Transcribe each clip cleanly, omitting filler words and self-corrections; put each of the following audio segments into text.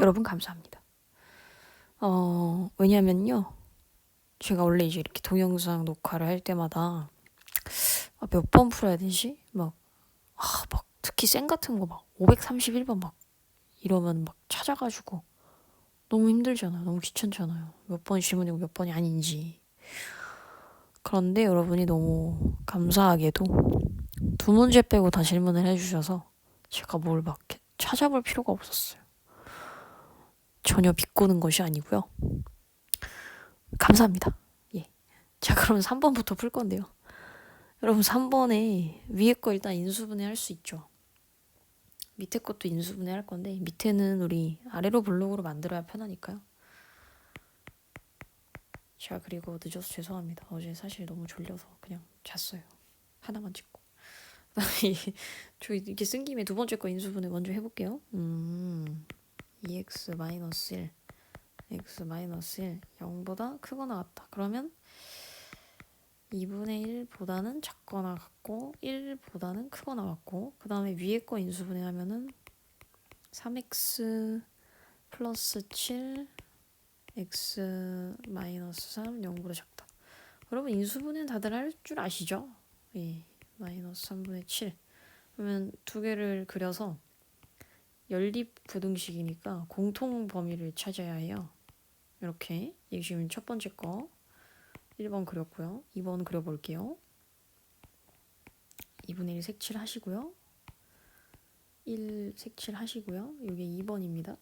여러분 감사합니다. 왜냐면요. 제가 원래 이제 이렇게 동영상 녹화를 할 때마다 몇 번 풀어야 되지? 막 특히 쌩 같은 거 막 531번 막 이러면 막 찾아가지고 너무 힘들잖아요. 너무 귀찮잖아요. 몇 번이 질문이고 몇 번이 아닌지. 그런데 여러분이 너무 감사하게도 두 문제 빼고 다 질문을 해주셔서 제가 뭘 막 찾아볼 필요가 없었어요. 전혀 비꼬는 것이 아니고요. 감사합니다. 예. 자, 그럼 3번부터 풀 건데요. 여러분 3번에 위에 거 일단 인수분해 할 수 있죠. 밑에 것도 인수분해 할 건데 밑에는 우리 아래로 블록으로 만들어야 편하니까요. 자, 그리고 늦어서 죄송합니다. 어제 사실 너무 졸려서 그냥 잤어요. 하나만 찍고. 저 이렇게 쓴 김에 두 번째 거 인수분해 먼저 해볼게요. 2x-1 x-1 0보다 크거나 같다. 그러면 2분의 1보다는 작거나 같고 1보다는 크거나 같고 그 다음에 위에 거 인수분해 하면은 3x 플러스 7 x 마이너스 3 0보다 작다. 여러분 인수분해는 다들 할 줄 아시죠? 예, 마이너스 3분의 7 그러면 두 개를 그려서 연립 부등식이니까 공통 범위를 찾아야 해요. 이렇게 이게 지금 첫 번째 거 1번 그렸고요. 2번 그려볼게요. 2분의 1 색칠 하시고요. 1 색칠 하시고요. 이게 2번입니다.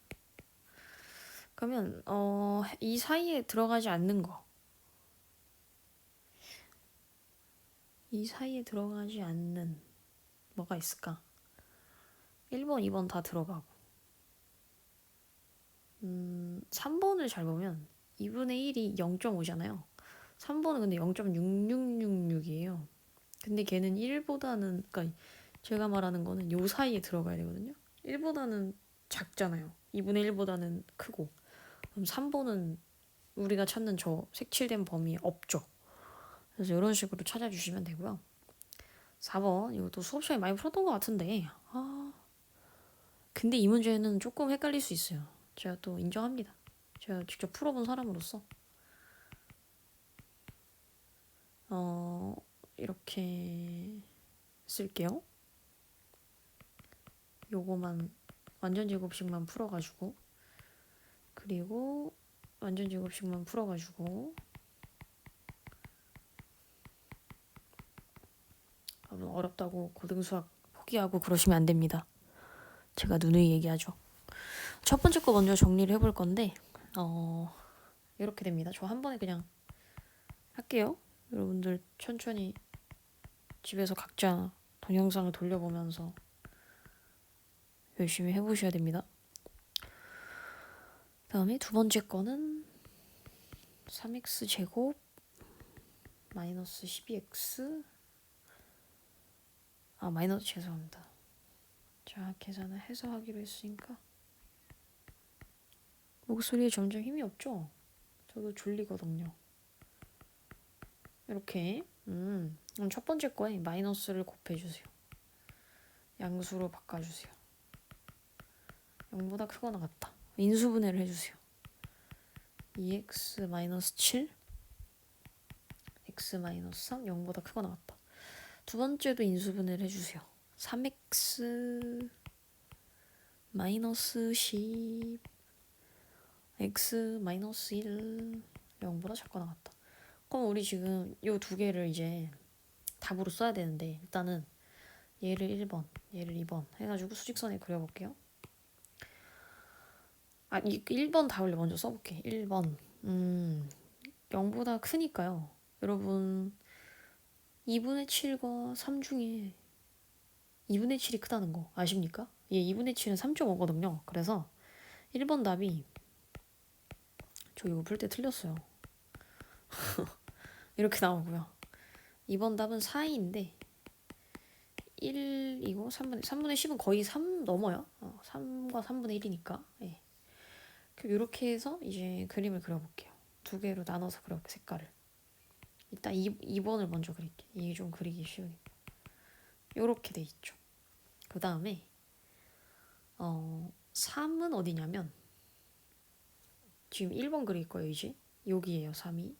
그러면 이 사이에 들어가지 않는 거. 이 사이에 들어가지 않는 뭐가 있을까? 1번, 2번 다 들어가고 3번을 잘 보면 2분의 1이 0.5잖아요. 3번은 근데 0.6666이에요. 근데 걔는 1보다는 그러니까 제가 말하는 거는 요 사이에 들어가야 되거든요. 1보다는 작잖아요. 2분의 1보다는 크고 그럼 3번은 우리가 찾는 저 색칠된 범위에 없죠. 그래서 이런 식으로 찾아주시면 되고요. 4번 이것도 수업 시간에 많이 풀었던 것 같은데 근데 이 문제는 조금 헷갈릴 수 있어요. 제가 또 인정합니다. 제가 직접 풀어본 사람으로서 이렇게 쓸게요. 요거만 완전 제곱식만 풀어가지고 그리고 완전 제곱식만 풀어가지고 어렵다고 고등수학 포기하고 그러시면 안 됩니다. 제가 누누이 얘기하죠. 첫 번째 거 먼저 정리를 해볼 건데 이렇게 됩니다. 저 한 번에 그냥 할게요. 여러분들 천천히 집에서 각자 동영상을 돌려보면서 열심히 해보셔야 됩니다. 다음에 두 번째 거는 3x 제곱 마이너스 12x 마이너스 죄송합니다. 자, 계산을 해서 하기로 했으니까 목소리에 점점 힘이 없죠? 저도 졸리거든요. 이렇게 그럼 첫 번째 거에 마이너스를 곱해주세요. 양수로 바꿔주세요. 0보다 크거나 같다. 인수분해를 해주세요. 2x 마이너스 7 x 마이너스 3 0보다 크거나 같다. 두 번째도 인수분해를 해주세요. 3x 마이너스 10 x 마이너스 1 0보다 작거나 같다. 그럼 우리 지금 이 두 개를 이제 답으로 써야 되는데 일단은 얘를 1번, 얘를 2번 해가지고 수직선에 그려볼게요. 1번 답을 먼저 써볼게. 1번 0보다 크니까요. 여러분 2분의 7과 3 중에 2분의 7이 크다는 거 아십니까? 2분의 7은 3.5거든요. 그래서 1번 답이 저 이거 풀 때 틀렸어요. 이렇게 나오고요. 2번 답은 4인데 1이고 3분의 10은 거의 3 넘어요. 3과 3분의 1이니까. 예. 이렇게 해서 이제 그림을 그려볼게요. 두 개로 나눠서 그려볼게요. 색깔을. 일단 2번을 먼저 그릴게요. 이게 좀 그리기 쉬우니까. 이렇게 돼 있죠. 그 다음에 3은 어디냐면 지금 1번 그릴 거예요. 이제 여기에요. 3이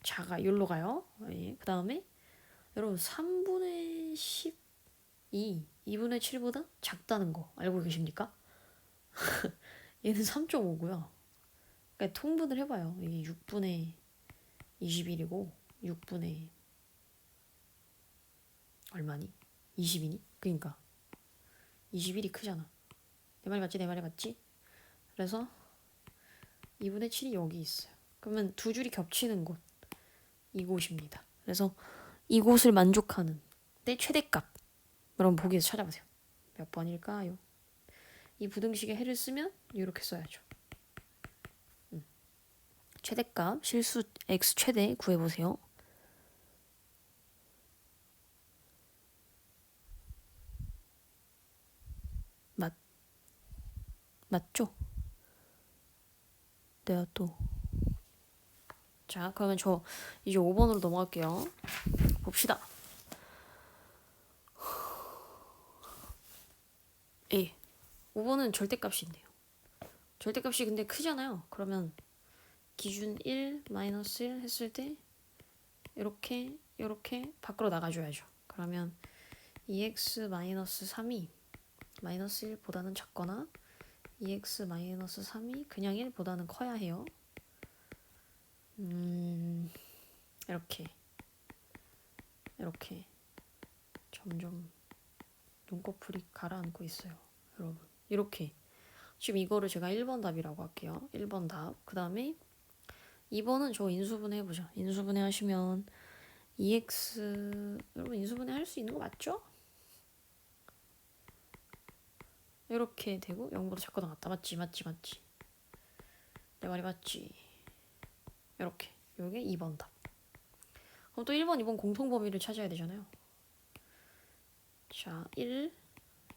자가 여기로 가요. 예. 그 다음에 여러분 3분의 12 2분의 7보다 작다는 거 알고 계십니까? 얘는 3.5고요. 그러니까 통분을 해봐요. 이게 6분의 21이고 6분의 얼마니? 20이니? 그러니까 21이 크잖아. 내 말이 맞지? 내 말이 맞지? 그래서 2분의 7이 여기 있어요. 그러면 두 줄이 겹치는 곳 이곳입니다. 그래서 이곳을 만족하는 때 최대값 여러분 보기에서 찾아보세요. 몇 번일까요? 이 부등식에 해를 쓰면 이렇게 써야죠. 최대값 실수 x 최대 구해보세요. 맞죠? 내가 또 자, 그러면 저 이제 5번으로 넘어갈게요. 봅시다. 예. 5번은 절대값이 있네요. 절대값이 근데 크잖아요. 그러면 기준 1, 마이너스 1 했을 때 이렇게 밖으로 나가줘야죠. 그러면 2x 마이너스 3이 마이너스 1보다는 작거나 2x 마이너스 3이 그냥 1보다는 커야 해요. 이렇게 점점 눈꺼풀이 가라앉고 있어요. 여러분 이렇게 지금 이거를 제가 1번 답이라고 할게요. 1번 답. 그 다음에 2번은 저 인수분해 해보죠. 인수분해 하시면 2x 여러분 인수분해 할 수 있는 거 맞죠? 이렇게 되고 0보다 작고 나갔다. 맞지? 내 말이 맞지? 이렇게 요게 2번 답. 그럼 또 1번, 2번 공통범위를 찾아야 되잖아요. 자, 1,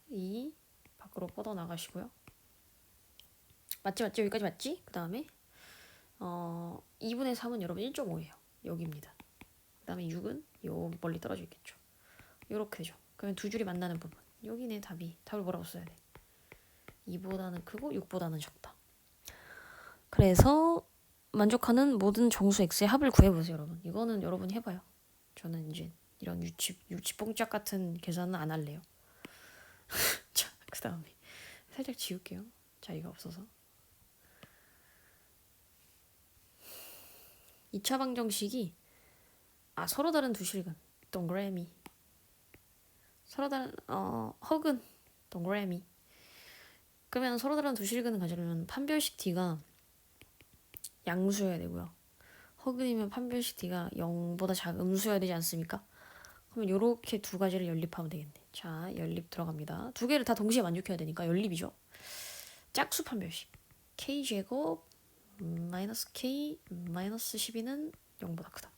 2 밖으로 뻗어나가시고요. 맞지? 여기까지 맞지? 그 다음에 2분의 3은 여러분 1.5예요. 여기입니다. 그 다음에 6은 여기 멀리 떨어져 있겠죠. 이렇게 되죠. 그러면 두 줄이 만나는 부분. 여기네 답이. 답을 뭐라고 써야 돼? 2보다는 크고 6보다는 작다. 그래서 만족하는 모든 정수 x의 합을 구해보세요. 여러분. 이거는 여러분이 해봐요. 저는 이제 이런 유치뽕짝 같은 계산은 안 할래요. 자, 그 다음에 살짝 지울게요. 자리가 없어서. 2차 방정식이 서로 다른 두 실근 동그라미 서로 다른 허근 동그라미. 그러면 서로 다른 두 실근을 가지려면 판별식 d가 양수여야 되고요. 허근이면 판별식 d가 0보다 작은 음수여야 되지 않습니까? 그러면 이렇게 두 가지를 연립하면 되겠네. 자, 연립 들어갑니다. 두 개를 다 동시에 만족해야 되니까 연립이죠. 짝수 판별식 k제곱 마이너스 k 마이너스 12는 0보다 크다.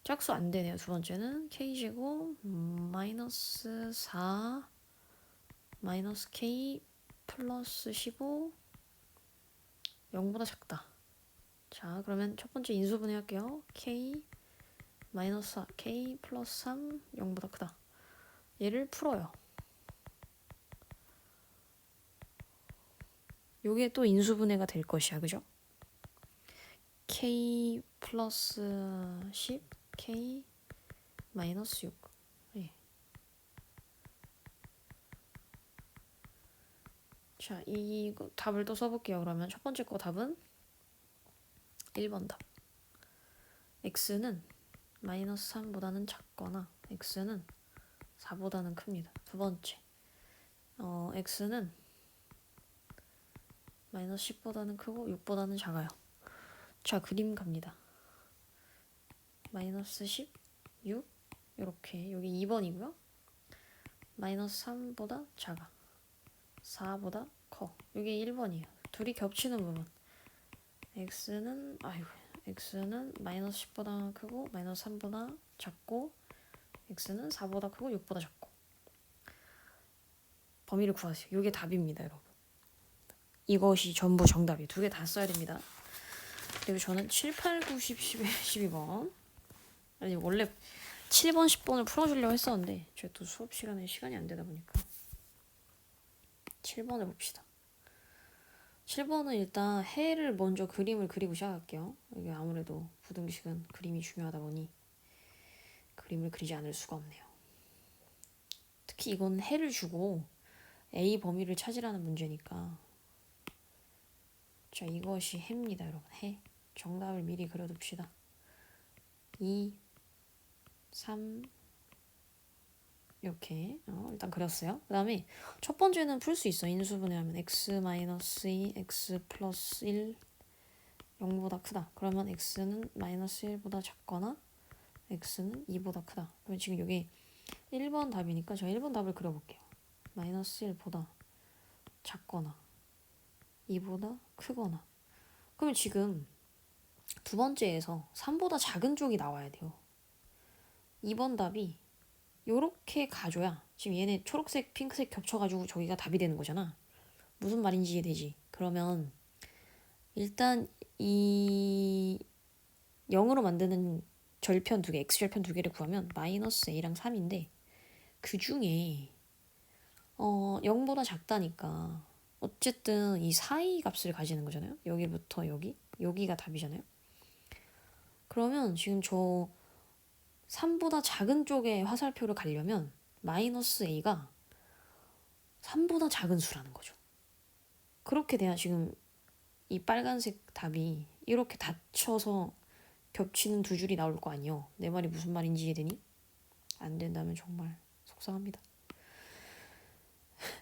짝수 안 되네요. 두 번째는 k제곱 마이너스 4 마이너스 k 플러스 15 0보다 작다. 자, 그러면 첫 번째 인수분해 할게요. k 마이너스 4 k 플러스 3 0보다 크다. 얘를 풀어요. 요게 또 인수분해가 될 것이야. 그죠? k 플러스 10 k 마이너스 6. 예. 자, 이거 답을 또 써볼게요. 그러면 첫 번째 거 답은 1번 답. x는 마이너스 3보다는 작거나 x는 4보다는 큽니다. 두 번째 x는 마이너스 10보다는 크고 6보다는 작아요. 자, 그림 갑니다. 마이너스 10, 6 이렇게 여기 2번이고요. 마이너스 3보다 작아 4보다 커. 이게 1번이에요. 둘이 겹치는 부분 x는 마이너스 10보다 크고 마이너스 3보다 작고 x는 4보다 크고 6보다 작고. 범위를 구하세요. 이게 답입니다. 여러분. 이것이 전부 정답이에요. 두 개 다 써야 됩니다. 그리고 저는 7, 8, 9, 10, 11, 12번 아니 원래 7번, 10번을 풀어주려고 했었는데 제가 또 수업 시간에 시간이 안 되다 보니까 7번을 봅시다. 7번은 일단 해를 먼저 그림을 그리고 시작할게요. 이게 아무래도 부등식은 그림이 중요하다 보니 그림을 그리지 않을 수가 없네요. 특히 이건 해를 주고 A 범위를 찾으라는 문제니까. 자, 이것이 해입니다, 여러분. 해. 정답을 미리 그려둡시다. 2, 3 이렇게 일단 그렸어요. 그 다음에 첫 번째는 풀 수 있어. 인수분해하면 x-2, x 플러스 1 0보다 크다. 그러면 x는 마이너스 1보다 작거나 x는 2보다 크다. 그러면 지금 여기 1번 답이니까 제가 1번 답을 그려볼게요. 마이너스 1보다 작거나 2보다 크거나. 그러면 지금 두 번째에서 3보다 작은 쪽이 나와야 돼요. 2번 답이 요렇게 가줘야 지금 얘네 초록색 핑크색 겹쳐가지고 저기가 답이 되는 거잖아. 무슨 말인지 이해되지? 그러면 일단 이 0으로 만드는 절편 두 개, x절편 두 개를 구하면 마이너스 a랑 3인데 그 중에 0보다 작다니까 어쨌든 이 사이 값을 가지는 거잖아요. 여기부터 여기가 답이잖아요. 그러면 지금 저 3보다 작은 쪽에 화살표를 가려면 마이너스 a가 3보다 작은 수라는 거죠. 그렇게 돼야 지금 이 빨간색 답이 이렇게 닫혀서 겹치는 두 줄이 나올 거 아니요. 내 말이 무슨 말인지 이해되니? 안 된다면 정말 속상합니다.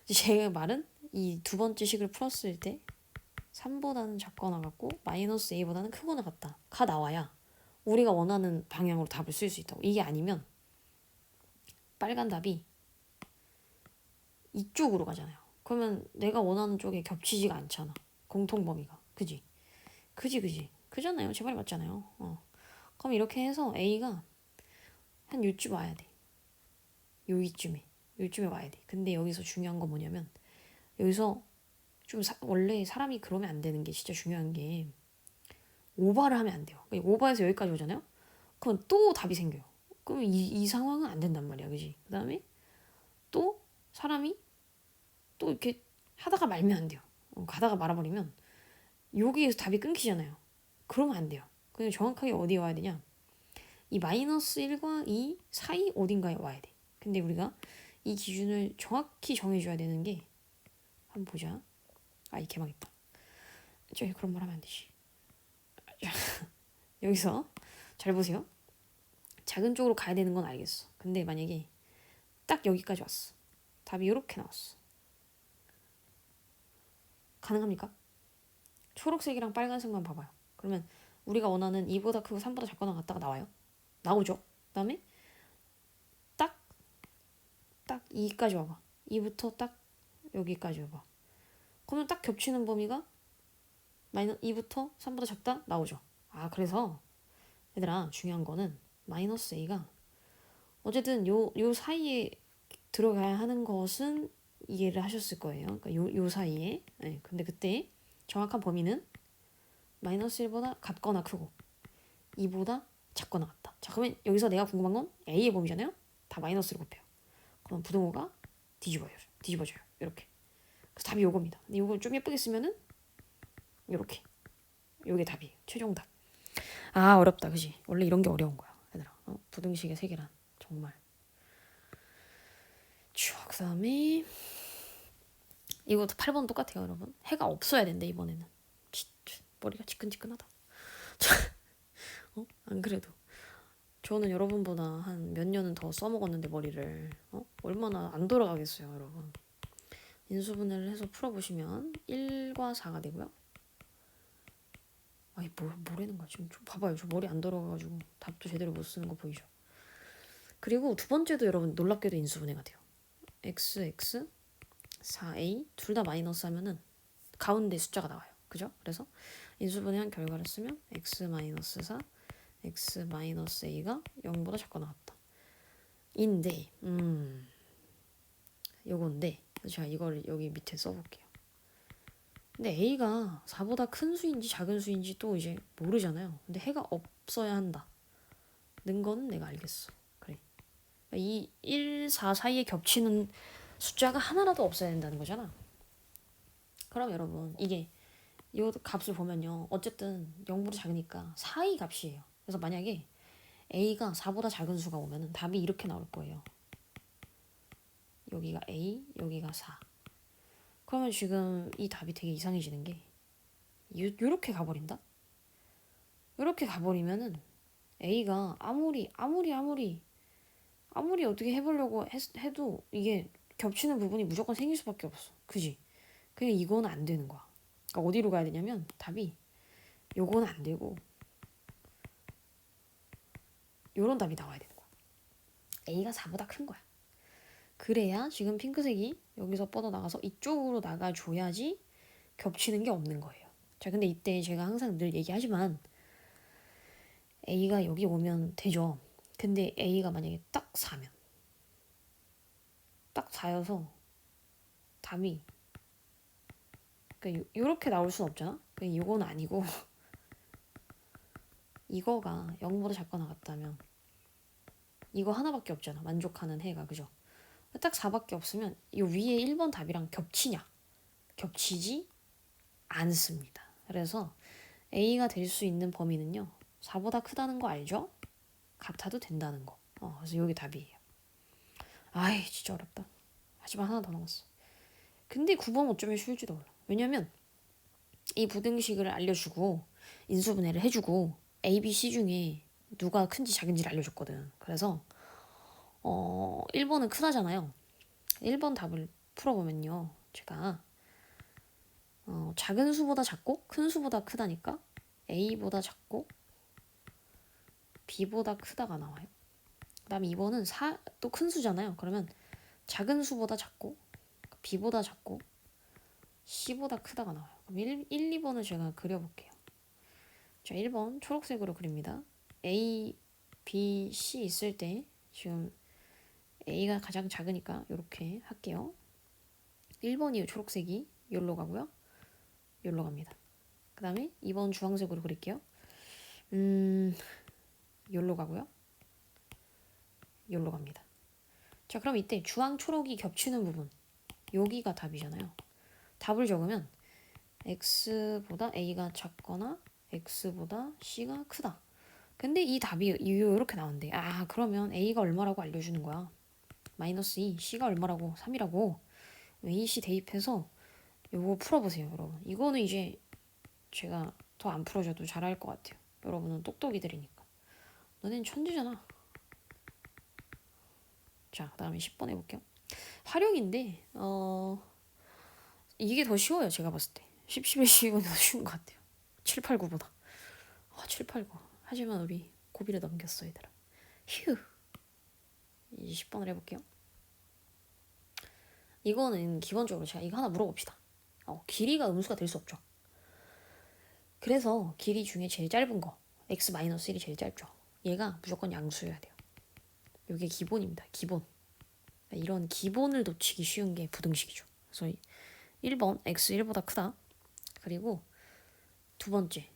제 말은 이 두 번째 식을 풀었을 때 3보다는 작거나 같고 마이너스 a보다는 크거나 같다. 가 나와야 우리가 원하는 방향으로 답을 쓸 수 있다고. 이게 아니면 빨간 답이 이쪽으로 가잖아요. 그러면 내가 원하는 쪽에 겹치지가 않잖아. 공통 범위가. 그지? 그잖아요. 제 말이 맞잖아요. 그럼 이렇게 해서 A가 한 요쯤 와야 돼. 요쯤에 와야 돼. 근데 여기서 중요한 건 뭐냐면 여기서 좀 원래 사람이 그러면 안 되는 게 진짜 중요한 게 오버를 하면 안 돼요. 오버해서 여기까지 오잖아요. 그럼 또 답이 생겨요. 그럼 이 상황은 안 된단 말이야. 그지? 그 다음에 또 사람이 또 이렇게 하다가 말면 안 돼요. 가다가 말아버리면 여기에서 답이 끊기잖아요. 그러면 안 돼요. 그냥 정확하게 어디에 와야 되냐? 이 마이너스 1과 2 사이 어딘가에 와야 돼. 근데 우리가 이 기준을 정확히 정해줘야 되는 게 한번 보자. 이 개망했다. 저기 그런 말 하면 안 되지. 여기서 잘 보세요. 작은 쪽으로 가야 되는 건 알겠어. 근데 만약에 딱 여기까지 왔어. 답이 이렇게 나왔어. 가능합니까? 초록색이랑 빨간색만 봐봐요. 그러면 우리가 원하는 2보다 크고 3보다 작거나 같다가 나와요. 나오죠. 그 다음에 딱 2까지 와봐. 2부터 딱 여기까지 와봐. 그러면 딱 겹치는 범위가 마이너스 2부터 3보다 작다 나오죠. 그래서 얘들아 중요한 거는 마이너스 a가 어쨌든 요 사이에 들어가야 하는 것은 이해를 하셨을 거예요. 그러니까 요 사이에. 네, 근데 그때 정확한 범위는 마이너스 1보다 같거나 크고 2보다 작거나 같다. 자, 그러면 여기서 내가 궁금한 건 a의 범위잖아요. 다 마이너스를 곱해요. 그럼 부등호가 뒤집어져요. 이렇게. 그래서 답이 요겁니다. 근데 요걸 좀 예쁘게 쓰면은 요렇게. 요게 답이에요. 최종 답. 어렵다. 그지? 원래 이런 게 어려운 거야. 얘들아. 부등식의 세계란. 정말. 그 다음에 이것도 8번 똑같아요, 여러분. 해가 없어야 된대, 이번에는. 머리가 지끈지끈하다. 안 그래도. 저는 여러분보다 한 몇 년은 더 써먹었는데 머리를 얼마나 안 돌아가겠어요, 여러분. 인수분해를 해서 풀어보시면 1과 4가 되고요. 뭐라는 거야 지금. 좀 봐봐요. 저 머리 안 돌아가가지고 답도 제대로 못 쓰는 거 보이죠. 그리고 두 번째도 여러분 놀랍게도 인수분해가 돼요. x 4a 둘 다 마이너스 하면은 가운데 숫자가 나와요. 그죠? 그래서 인수분해한 결과를 쓰면 x-4 x-a가 0보다 작거나 같다. 인데 요건데 제가 이걸 여기 밑에 써볼게요. 근데 a가 4보다 큰 수인지 작은 수인지 또 이제 모르잖아요. 근데 해가 없어야 한다 는 거는 내가 알겠어. 그래. 이 1, 4 사이에 겹치는 숫자가 하나라도 없어야 된다는 거잖아. 그럼 여러분 이게 이 값을 보면요. 어쨌든 0보다 작으니까 4의 값이에요. 그래서 만약에 a가 4보다 작은 수가 오면은 답이 이렇게 나올 거예요. 여기가 a, 여기가 4. 그러면 지금 이 답이 되게 이상해지는 게 요렇게 가버린다? 요렇게 가버리면은 a가 아무리 어떻게 해보려고 해도 이게 겹치는 부분이 무조건 생길 수밖에 없어. 그지? 그냥 이거는 안 되는 거야. 그러니까 어디로 가야 되냐면 답이 요거는 안 되고 요런 답이 나와야 되는 거야. a가 4보다 큰 거야. 그래야 지금 핑크색이 여기서 뻗어나가서 이쪽으로 나가줘야지 겹치는 게 없는 거예요. 자, 근데 이때 제가 항상 늘 얘기하지만 A가 여기 오면 되죠. 근데 A가 만약에 딱 4면 딱 4여서 답이 그러니까 요렇게 나올 순 없잖아. 그러니까 이건 아니고 이거가 0보다 작거나 같다면 이거 하나밖에 없잖아. 만족하는 해가. 그죠? 딱 4밖에 없으면 이 위에 1번 답이랑 겹치냐? 겹치지 않습니다. 그래서 A가 될 수 있는 범위는요. 4보다 크다는 거 알죠? 같아도 된다는 거. 그래서 여기 답이에요. 아이 진짜 어렵다. 하지만 하나 더 남았어. 근데 9번 어쩌면 쉬울지도 몰라. 왜냐면 이 부등식을 알려주고 인수분해를 해주고 A, B, C 중에 누가 큰지 작은지를 알려줬거든. 그래서 1번은 크다잖아요. 1번 답을 풀어보면요. 제가 작은 수보다 작고 큰 수보다 크다니까 A보다 작고 B보다 크다가 나와요. 그 다음에 2번은 또 큰 수잖아요. 그러면 작은 수보다 작고 B보다 작고 C보다 크다가 나와요. 그럼 1, 2번을 제가 그려볼게요. 자, 1번 초록색으로 그립니다. A, B, C 있을 때 지금 A가 가장 작으니까 이렇게 할게요. 1번이 초록색이 여기로 가고요. 여기로 갑니다. 그 다음에 2번 주황색으로 그릴게요. 여기로 가고요. 여기로 갑니다. 자, 그럼 이때 주황, 초록이 겹치는 부분 여기가 답이잖아요. 답을 적으면 X보다 A가 작거나 X보다 C가 크다. 근데 이 답이 이렇게 나온대. 아, 그러면 A가 얼마라고 알려주는 거야. 마이너스 2, C가 얼마라고 3이라고 A, C 대입해서 요거 풀어보세요, 여러분. 이거는 이제 제가 더 안 풀어줘도 잘할 것 같아요. 여러분은 똑똑이들이니까. 너넨 천재잖아. 자, 그 다음에 10번 해볼게요. 활용인데 이게 더 쉬워요. 제가 봤을 때 10, 11, 12번 더 쉬운 것 같아요. 7, 8, 9보다 7, 8, 9. 하지만 우리 고비를 넘겼어 얘들아. 휴. 이제 10번을 해볼게요. 이거는 기본적으로 제가 이거 하나 물어봅시다. 길이가 음수가 될 수 없죠. 그래서 길이 중에 제일 짧은 거 x-1이 제일 짧죠. 얘가 무조건 양수여야 돼요. 이게 기본입니다. 기본. 이런 기본을 놓치기 쉬운 게 부등식이죠. 그래서 1번 x 1보다 크다. 그리고 두 번째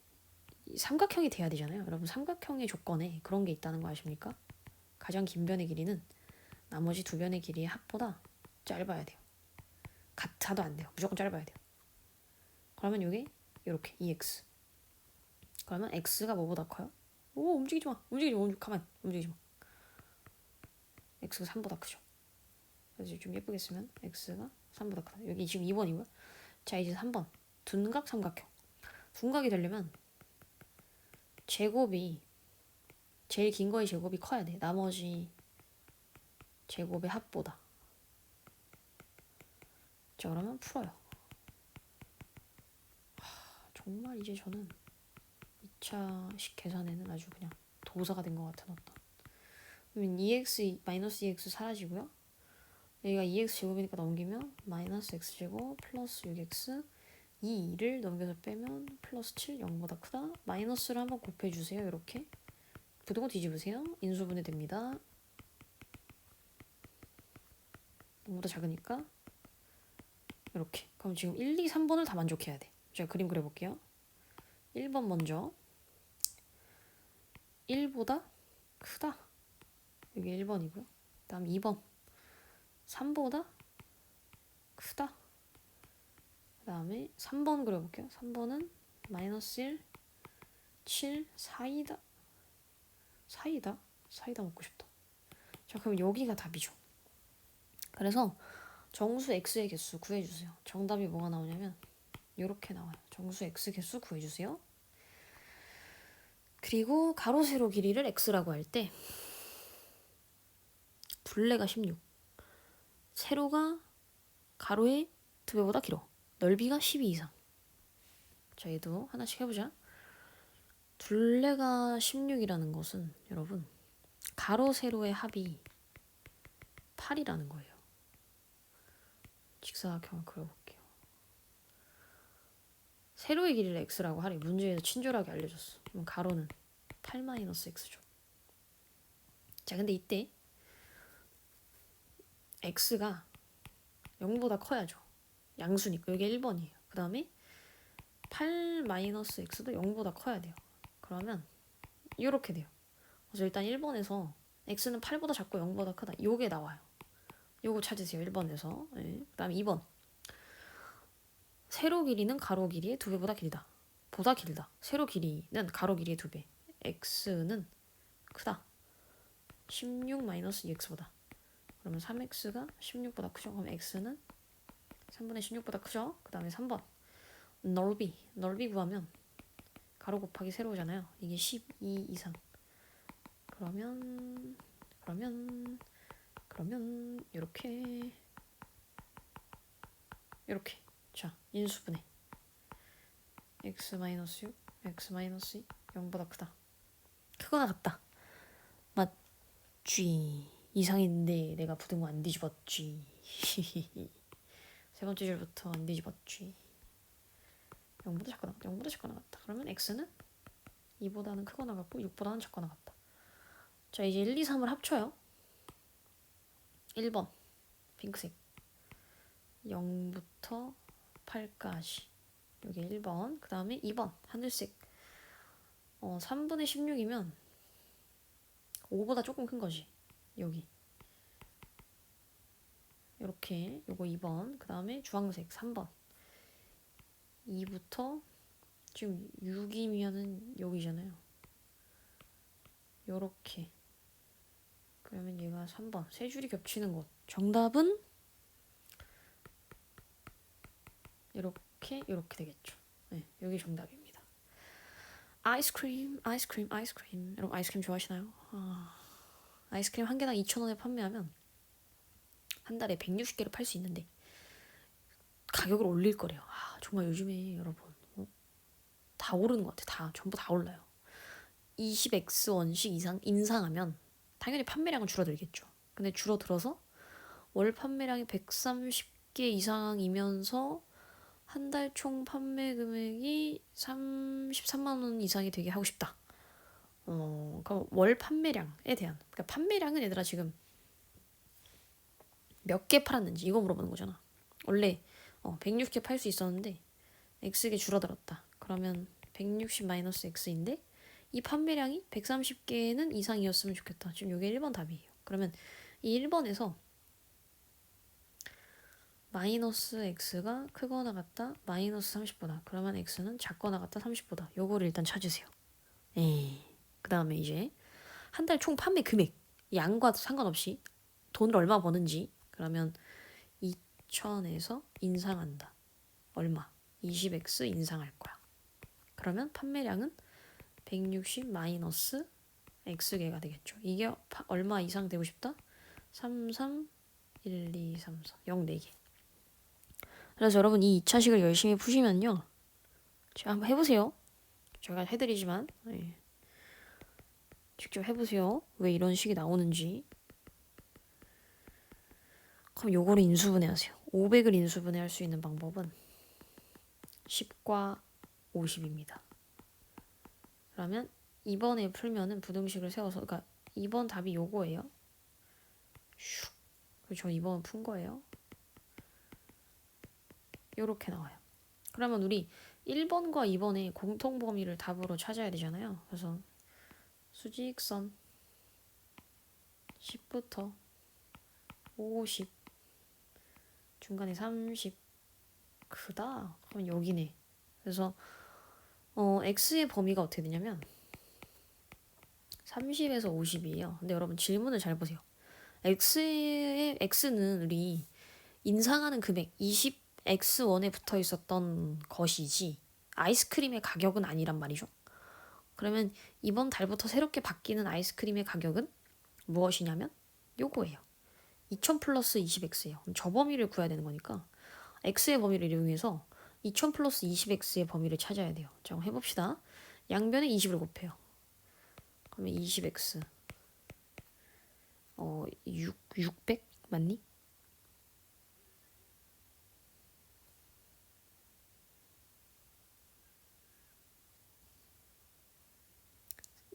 삼각형이 돼야 되잖아요. 여러분 삼각형의 조건에 그런 게 있다는 거 아십니까? 가장 긴 변의 길이는 나머지 두 변의 길이의 합보다 짧아야 돼요. 같아도 안 돼요. 무조건 짧아야 돼요. 그러면 이게 이렇게 2x. 그러면 x가 뭐보다 커요? 오, 움직이지 마. 가만 움직이지 마. x가 3보다 크죠. 그래서 좀 예쁘게 쓰면 x가 3보다 크다. 여기 지금 2번이고요. 자, 이제 3번. 둔각 삼각형. 둔각이 되려면 제곱이 제일 긴 거의 제곱이 커야 돼. 나머지 제곱의 합보다. 자, 그러면 풀어요. 정말 이제 저는 2차식 계산에는 아주 그냥 도사가 된 것 같은 어떤. 그러면 2x 마이너스 2x 사라지고요. 여기가 2x 제곱이니까 넘기면 마이너스 x 제곱 플러스 6x 2를 넘겨서 빼면 플러스 7 0보다 크다. 마이너스를 한번 곱해주세요. 이렇게 부등호 뒤집으세요. 인수분해 됩니다. 0보다 작으니까 이렇게. 그럼 지금 1, 2, 3번을 다 만족해야 돼. 제가 그림 그려볼게요. 1번 먼저 1보다 크다. 여기 1번이고요. 다음 2번 3보다 크다. 그 다음에 3번 그려볼게요. 3번은 마이너스 1, 7, 4이다. 사이다 먹고 싶다. 자, 그럼 여기가 답이죠. 그래서 정수 x의 개수 구해주세요. 정답이 뭐가 나오냐면 이렇게 나와요. 정수 x 개수 구해주세요. 그리고 가로 세로 길이를 x라고 할 때 둘레가 16, 세로가 가로의 2배보다 길어. 넓이가 12 이상. 자, 얘도 하나씩 해보자. 둘레가 16이라는 것은 여러분 가로 세로의 합이 8이라는 거예요. 직사각형을 그려볼게요. 세로의 길이를 x라고 하래. 문제에서 친절하게 알려줬어. 그럼 가로는 8-x죠. 자, 근데 이때 x가 0보다 커야죠. 양수니까. 여기 1번이에요. 그 다음에 8-x도 0보다 커야 돼요. 그러면 이렇게 돼요. 그래서 일단 1번에서 x는 8보다 작고 0보다 크다. 요게 나와요. 요거 찾으세요. 1번에서. 네. 그 다음에 2번. 세로 길이는 가로 길이의 2배보다 길다. 보다 길다. 세로 길이는 가로 길이의 2배. x는 크다. 16-2x보다. 그러면 3x가 16보다 크죠. 그럼 x는 3분의 16보다 크죠. 그 다음에 3번. 넓이 구하면 가로 곱하기 세로잖아요. 이게 12 이상. 그러면 이렇게 자, 인수분해 x-6 x-2 0보다 크다. 크거나 같다. 맞쥐. 이상인데 내가 부등호 안 뒤집었쥐. 세 번째 줄부터 안 뒤집었쥐. 0보다 작거나 같다. 그러면 x는 2보다는 크거나 같고 6보다는 작거나 같다. 자, 이제 1, 2, 3을 합쳐요. 1번 핑크색 0부터 8까지 여기 1번. 그 다음에 2번 하늘색 3분의 16이면 5보다 조금 큰 거지. 여기 이렇게 요거 2번. 그 다음에 주황색 3번 2부터 지금 6이면은 여기잖아요. 요렇게. 그러면 얘가 3번. 세 줄이 겹치는 곳. 정답은 이렇게 되겠죠. 네, 여기 정답입니다. 아이스크림. 여러분 아이스크림 좋아하시나요? 아이스크림 한 개당 2,000원에 판매하면 한 달에 160개를 팔 수 있는데 가격을 올릴 거래요. 정말 요즘에 여러분 다 오르는 것 같아. 전부 다 올라요. 20x 원씩 이상 인상하면 당연히 판매량은 줄어들겠죠. 근데 줄어들어서 월 판매량이 130개 이상이면서 한 달 총 판매 금액이 33만 원 이상이 되게 하고 싶다. 그럼 월 판매량에 대한, 그러니까 판매량은 얘들아 지금 몇 개 팔았는지 이거 물어보는 거잖아. 원래 160개 팔 수 있었는데 X개 줄어들었다. 그러면 160-X인데 이 판매량이 130개는 이상이었으면 좋겠다. 지금 이게 1번 답이에요. 그러면 이 1번에서 마이너스 x가 크거나 같다 마이너스 30보다. 그러면 x는 작거나 같다 30보다. 요거를 일단 찾으세요. 그 다음에 이제 한 달 총 판매 금액 양과 상관없이 돈을 얼마 버는지. 그러면 2,000에서 인상한다. 얼마? 20x 인상할 거야. 그러면 판매량은 160 마이너스 x개가 되겠죠. 이게 얼마 이상 되고 싶다? 3, 3, 1, 2, 3, 4 0, 4개. 그래서 여러분 이 2차식을 열심히 푸시면요. 제가 한번 해보세요. 제가 해드리지만 직접 해보세요. 왜 이런 식이 나오는지. 그럼 요거를 인수분해하세요. 500을 인수분해할 수 있는 방법은 10과 50입니다. 그러면 2번에 풀면은 부등식을 세워서, 그러니까 2번 답이 요거예요. 슉. 그리고 저 2번 푼 거예요. 요렇게 나와요. 그러면 우리 1번과 2번의 공통범위를 답으로 찾아야 되잖아요. 그래서 수직선 10부터 50 중간에 30 크다. 그럼 여기네. 그래서 x의 범위가 어떻게 되냐면 30에서 50이에요. 근데 여러분 질문을 잘 보세요. x는 우리 인상하는 금액 20x1에 붙어 있었던 것이지 아이스크림의 가격은 아니란 말이죠. 그러면 이번 달부터 새롭게 바뀌는 아이스크림의 가격은 무엇이냐면 요거예요. 2000 플러스 20x예요. 그럼 저 범위를 구해야 되는 거니까 x의 범위를 이용해서 2000 플러스 20x의 범위를 찾아야 돼요. 자, 그럼 해봅시다. 양변에 20을 곱해요. 그러면 20x 600 맞니?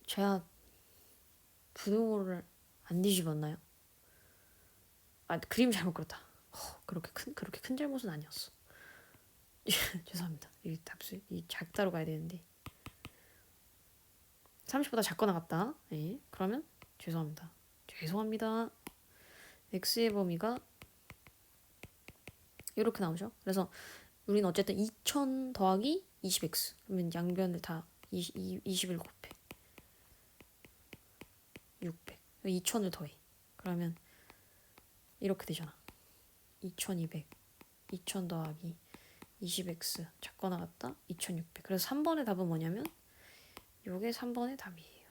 제가 분홍호를 안 뒤집었나요? 아, 그림 잘못 그렸다. 그렇게 큰 잘못은 아니었어. 죄송합니다. 이 답수 이 작다로 가야 되는데 30보다 작거나 같다. 예. 그러면 죄송합니다. x의 범위가 이렇게 나오죠. 그래서 우리는 어쨌든 2000 더하기 20x 그러면 양변을 다 20을 곱해 600 2000을 더해 그러면 이렇게 되잖아. 2200 2000 더하기 20x 작거나 같다 2600. 그래서 3번의 답은 뭐냐면 요게 3번의 답이에요.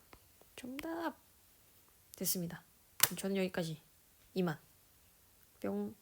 정답 됐습니다. 그럼 저는 여기까지. 이만 뿅.